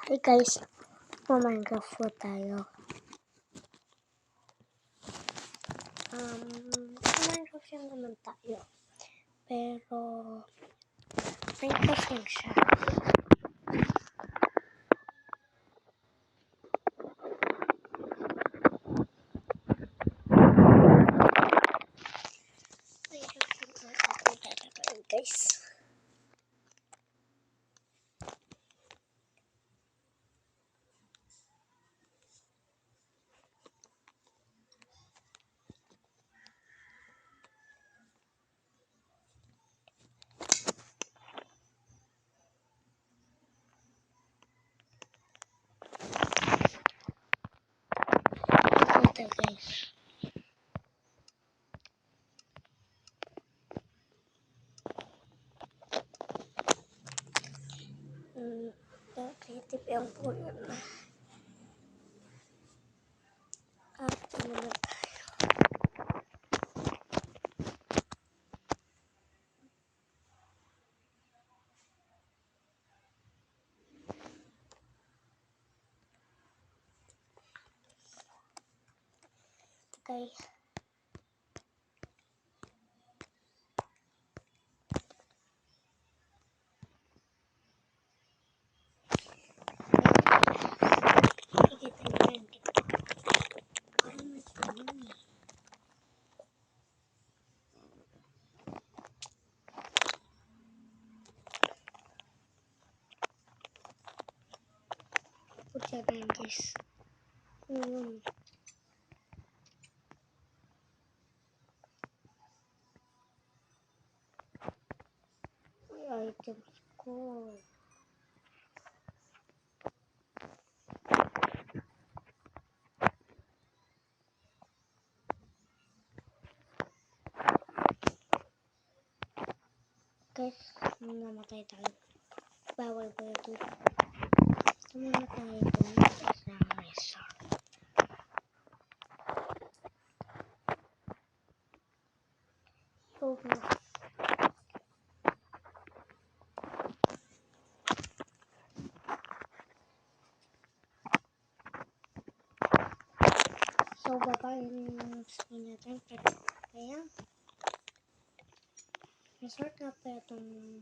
Hey guys, Minecraft po tayo. Minecraft lang naman tayo. Pero, Minecraft lang siya. Minecraft lang tayo guys. Ito guys. Creative yung po yun. Ito naman tayo. Okay. Pucha na yun guys. Items ko. Guys, namatay tayo. Bawal ko ito. Namatay ito sa resort. Okay. So, babayin yung skin natin. Pero, kaya, resort na pa itong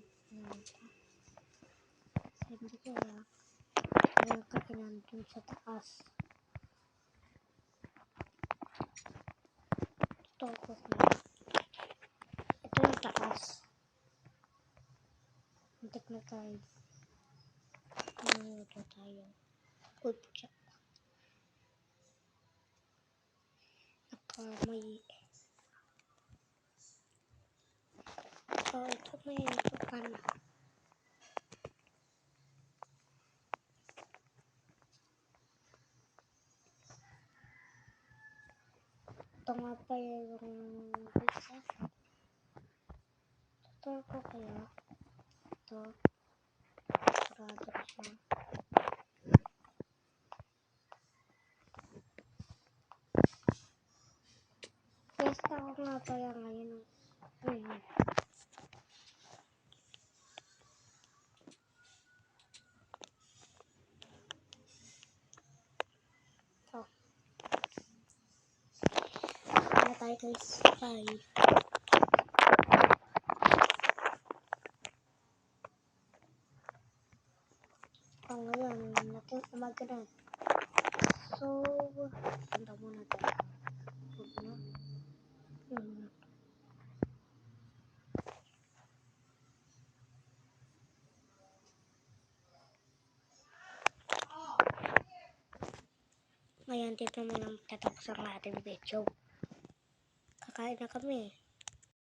hindi kaya meron ka kinandun sa taas. Ito ko kaya. Ito yung taas. Antik na tayo. Ito tayo. Good job. May ito may ito ka na. Ito nga pa yung pizza. Ito ko kaya. Ito. Sarado siya. Testa ko nga pala ngayon. Bye guys. Bye. Ngayon, natin umaga na. So, punta muna tayo. Ngayon, dito naman ang tatapos ang ating video. Kakain na kami.